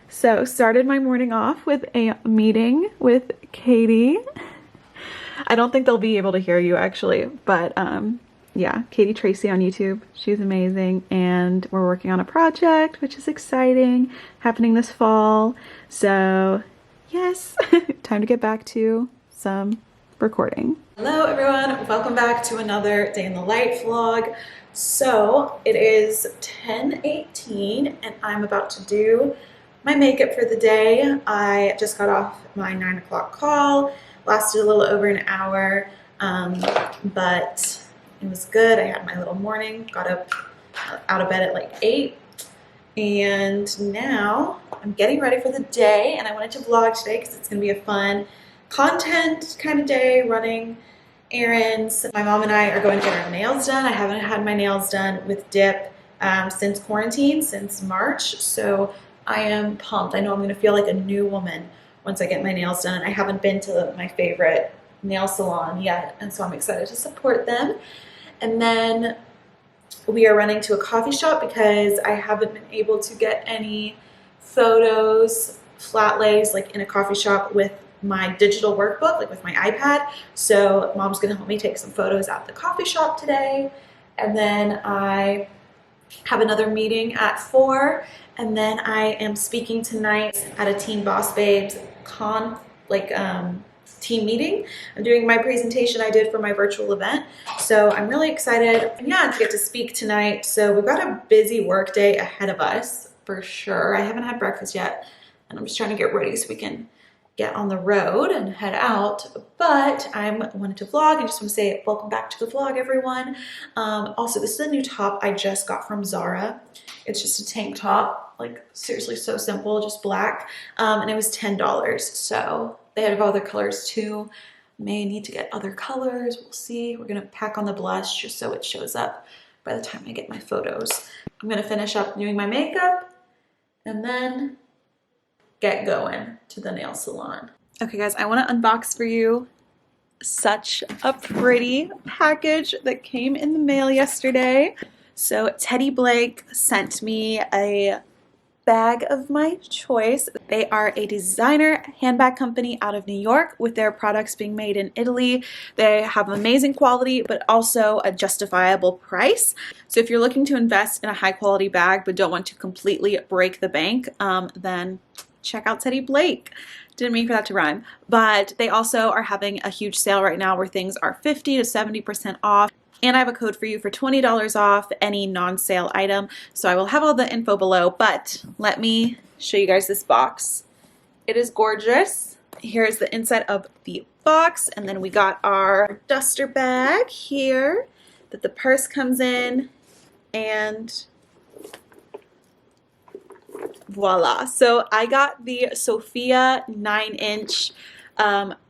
So started my morning off with a meeting with Katie. I don't think they'll be able to hear you actually, but yeah, Katie Tracy on YouTube. She's amazing, and we're working on a project which is exciting, happening this fall. So yes, time to get back to some recording. Hello everyone, welcome back to another day in the life vlog. So it is 10:18 and I'm about to do my makeup for the day. I just got off my 9 o'clock call, lasted a little over an hour, but it was good. I had my little morning, got up out of bed at like 8, and now I'm getting ready for the day, and I wanted to vlog today because it's gonna be a fun content kind of day, running errands. My mom and I are going to get our nails done. I haven't had my nails done with dip since quarantine, since March, so I am pumped. I know I'm going to feel like a new woman once I get my nails done. I haven't been to my favorite nail salon yet, and so I'm excited to support them. And then we are running to a coffee shop because I haven't been able to get any photos, flat lays, like in a coffee shop with my digital workbook, like with my iPad. So mom's going to help me take some photos at the coffee shop today. And then I have another meeting at 4, and then I am speaking tonight at a Teen Boss Babes team meeting. I'm doing my presentation I did for my virtual event, so I'm really excited, yeah, to get to speak tonight. So we've got a busy work day ahead of us for sure. I haven't had breakfast yet, and I'm just trying to get ready so we can get on the road and head out. But I wanted to vlog and just want to say welcome back to the vlog, everyone. Also, this is a new top I just got from Zara. It's just a tank top, like seriously so simple, just black, and it was $10. So they have other colors too. May need to get other colors, we'll see. We're gonna pack on the blush just so it shows up by the time I get my photos. I'm gonna finish up doing my makeup and then get going to the nail salon. Okay guys, I want to unbox for you such a pretty package that came in the mail yesterday. So Teddy Blake sent me a bag of my choice. They are a designer handbag company out of New York with their products being made in Italy. They have amazing quality, but also a justifiable price. So if you're looking to invest in a high quality bag, but don't want to completely break the bank, then check out Teddy Blake. Didn't mean for that to rhyme, but they also are having a huge sale right now where things are 50 to 70% off. And I have a code for you for $20 off any non-sale item. So I will have all the info below, but let me show you guys this box. It is gorgeous. Here's the inside of the box. And then we got our duster bag here that the purse comes in, and voila. So I got the Sophia 9-inch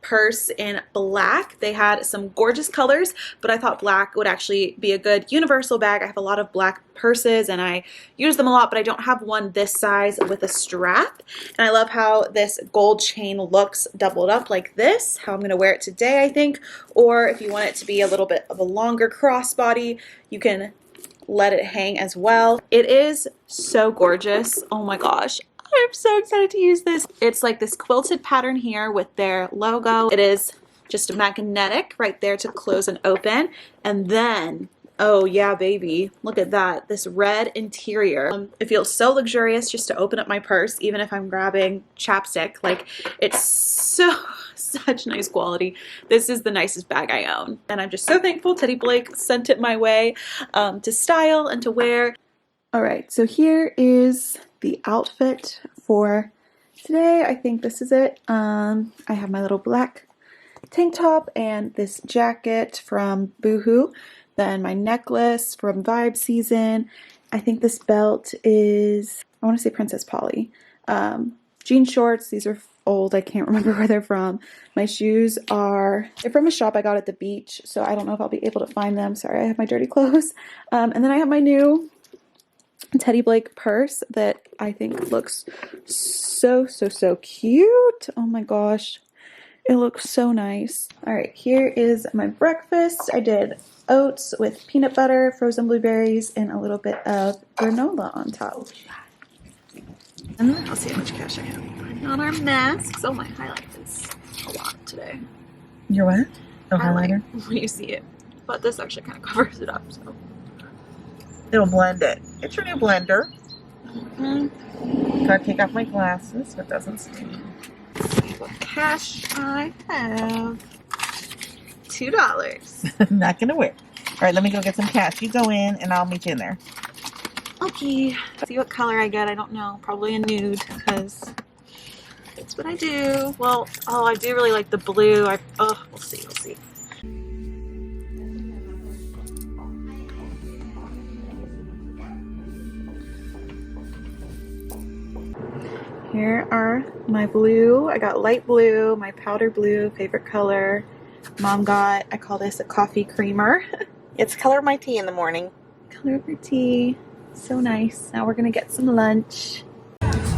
purse in black. They had some gorgeous colors, but I thought black would actually be a good universal bag. I have a lot of black purses and I use them a lot, but I don't have one this size with a strap. And I love how this gold chain looks doubled up like this, how I'm going to wear it today, I think. Or if you want it to be a little bit of a longer crossbody, you can let it hang as well. It is so gorgeous. Oh my gosh. I'm so excited to use this. It's like this quilted pattern here with their logo. It is just magnetic right there to close and open. And then, oh yeah, baby, look at that. This red interior. It feels so luxurious just to open up my purse, even if I'm grabbing chapstick. Like, it's such nice quality. This is the nicest bag I own. And I'm just so thankful Teddy Blake sent it my way to style and to wear. All right, so here is the outfit for today. I think this is it. I have my little black tank top and this jacket from Boohoo, then my necklace from Vibe Season, I think this belt is, I want to say Princess Polly. Jean shorts, these are old, I can't remember where they're from. My shoes are, they're from a shop I got at the beach, so I don't know if I'll be able to find them. Sorry, I have my dirty clothes. And then I have my new Teddy Blake purse that I think looks so cute. Oh my gosh, it looks so nice. All right, here is my breakfast. I did oats with peanut butter, frozen blueberries, and a little bit of granola on top. And then I'll see how much cash I have. Putting on our masks. Oh, my highlight is a lot today. Your what? Oh, highlighter? When you see it. But this actually kind of covers it up, so. It'll blend it. It's your new blender. Gotta take off my glasses so it doesn't stain. See what cash I have. $2. Not gonna work. Alright, let me go get some cash. You go in and I'll meet you in there. Okay. See what color I get. I don't know. Probably a nude because that's what I do. Well, oh, I do really like the blue. We'll see. We'll see. Here are my blue. I got light blue, my powder blue, favorite color. Mom got, I call this a coffee creamer. It's color of my tea in the morning. Color of your tea. So nice. Now we're gonna get some lunch.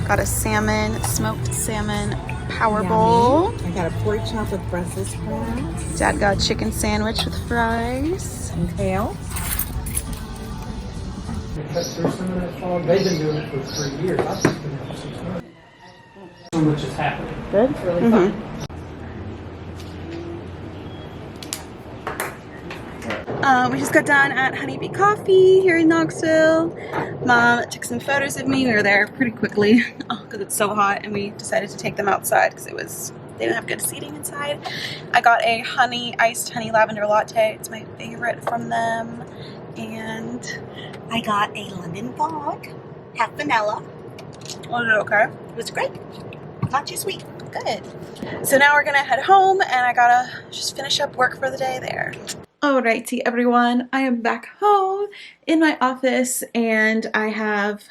Got a salmon, smoked salmon power bowl. I got a pork chop with Brussels sprouts. Dad got a chicken sandwich with fries. And kale. They've been doing it for 3 years. I've just been here for 6 months. So much is happening. Good. It's really fun. We just got done at Honeybee Coffee here in Knoxville. Mom took some photos of me. We were there pretty quickly because it's so hot, and we decided to take them outside because they didn't have good seating inside. I got a iced honey lavender latte. It's my favorite from them. And I got a London Fog, half vanilla. was it okay? It was great. Not too sweet. Good. So now we're gonna head home, and I gotta just finish up work for the day there. Alrighty, everyone. I am back home in my office, and I have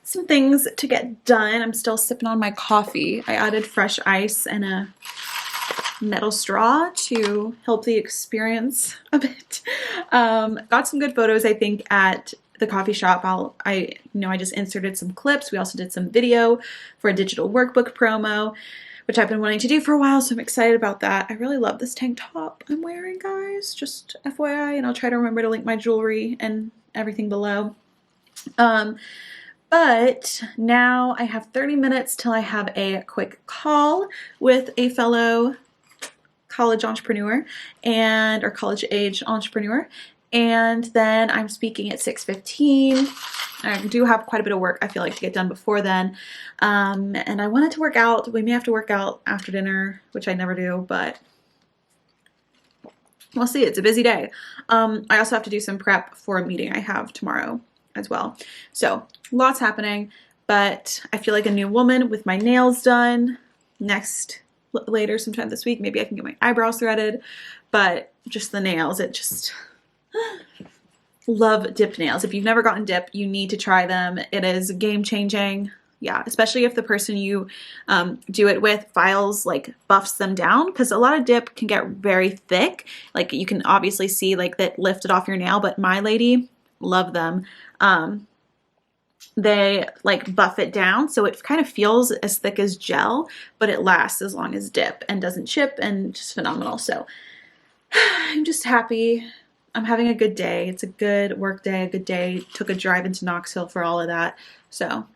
some things to get done. I'm still sipping on my coffee. I added fresh ice and a metal straw to help the experience a bit. Got some good photos, I think, at the coffee shop. I just inserted some clips. We also did some video for a digital workbook promo, which I've been wanting to do for a while, so I'm excited about that. I really love this tank top I'm wearing, guys, just FYI, and I'll try to remember to link my jewelry and everything below. But now I have 30 minutes till I have a quick call with a fellow college entrepreneur or college age entrepreneur, and then I'm speaking at 6:15. I do have quite a bit of work I feel like to get done before then, and I wanted to work out. We may have to work out after dinner, which I never do, but we'll see. It's a busy day. I also have to do some prep for a meeting I have tomorrow as well, so lots happening, but I feel like a new woman with my nails done. Later sometime this week, maybe I can get my eyebrows threaded, but just the nails, it just love dipped nails. If you've never gotten dip, you need to try them. It is game changing. Yeah, especially if the person you do it with buffs them down, because a lot of dip can get very thick. Like you can obviously see that lifted off your nail, but my lady, love them. They buff it down so it kind of feels as thick as gel, but it lasts as long as dip and doesn't chip, and just phenomenal. So I'm just happy. I'm having a good day. It's a good work day, a good day. Took a drive into Knoxville for all of that. So,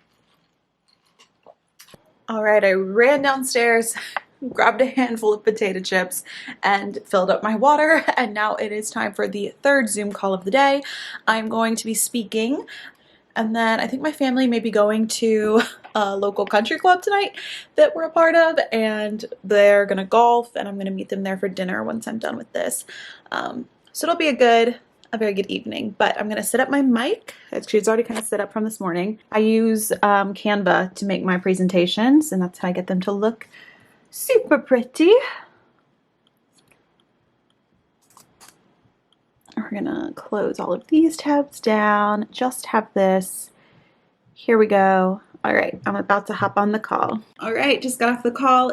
all right, I ran downstairs, grabbed a handful of potato chips, and filled up my water. And now it is time for the third Zoom call of the day. I'm going to be speaking, and then I think my family may be going to a local country club tonight that we're a part of, and they're gonna golf, and I'm gonna meet them there for dinner once I'm done with this. So it'll be a very good evening. But I'm gonna set up my mic. Actually, it's already kind of set up from this morning. I use Canva to make my presentations, and that's how I get them to look super pretty. We're gonna close all of these tabs down, just have this. Here we go. All right, I'm about to hop on the call. All right, just got off the call.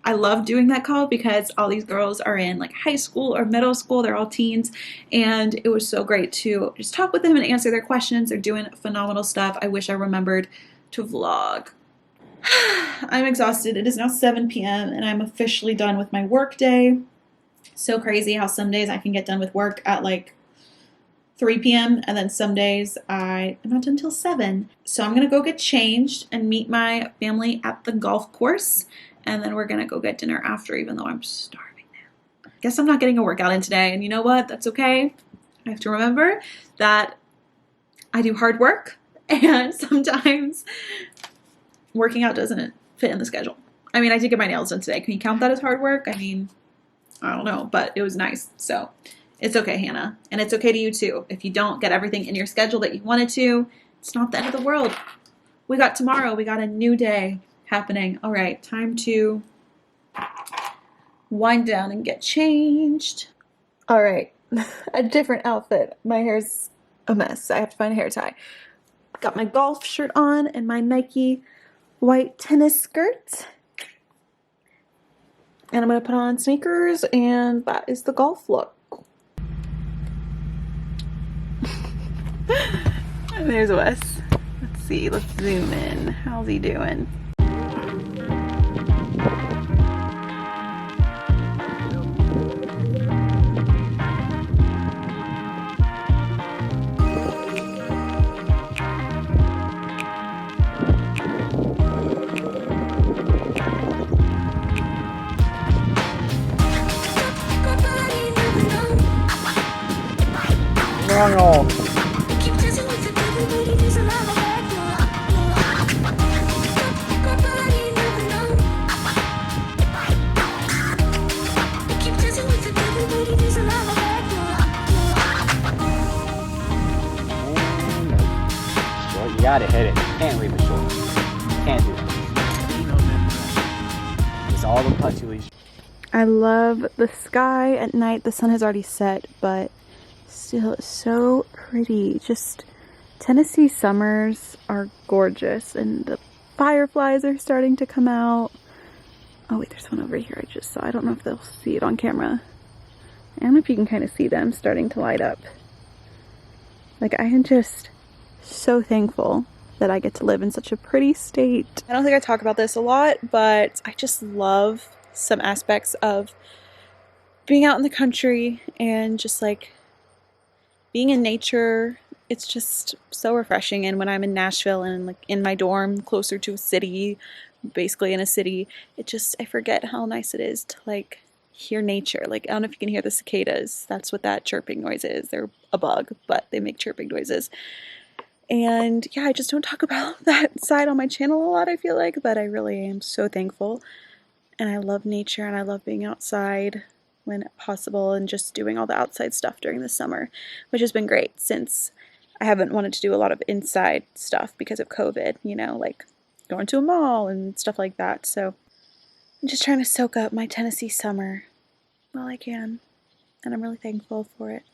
I love doing that call because all these girls are in like high school or middle school. They're all teens. And it was so great to just talk with them and answer their questions. They're doing phenomenal stuff. I wish I remembered to vlog. I'm exhausted. It is now 7 p.m. and I'm officially done with my work day. So crazy how some days I can get done with work at like 3 p.m. and then some days I am not done until 7. So I'm going to go get changed and meet my family at the golf course. And then we're going to go get dinner after, even though I'm starving now. Guess I'm not getting a workout in today. And you know what? That's okay. I have to remember that I do hard work. And sometimes working out doesn't fit in the schedule. I mean, I did get my nails done today. Can you count that as hard work? I mean, I don't know, but it was nice. So it's okay, Hannah. And it's okay to you too. If you don't get everything in your schedule that you wanted to, it's not the end of the world. We got tomorrow. We got a new day happening. All right, time to wind down and get changed. All right, a different outfit. My hair's a mess. I have to find a hair tie. Got my golf shirt on and my Nike white tennis skirt. And I'm going to put on sneakers, and that is the golf look. And there's Wes. Let's see. Let's zoom in. How's he doing? No. You gotta hit it. Can't leave it short. Can't do it. It's all the punch you leave. I love the sky at night. The sun has already set, but still it's so pretty. Just Tennessee summers are gorgeous, and the fireflies are starting to come out. Oh wait, there's one over here I just saw. I don't know if they'll see it on camera. I don't know if you can kind of see them starting to light up. Like, I am just so thankful that I get to live in such a pretty state. I don't think I talk about this a lot, but I just love some aspects of being out in the country and just like being in nature. It's just so refreshing. And when I'm in Nashville and like in my dorm closer to a city, basically in a city, I forget how nice it is to like hear nature. Like, I don't know if you can hear the cicadas. That's what that chirping noise is. They're a bug, but they make chirping noises. And yeah, I just don't talk about that side on my channel a lot, I feel like, but I really am so thankful. And I love nature, and I love being outside when possible and just doing all the outside stuff during the summer, which has been great since I haven't wanted to do a lot of inside stuff because of COVID, you know, like going to a mall and stuff like that. So I'm just trying to soak up my Tennessee summer while I can, and I'm really thankful for it.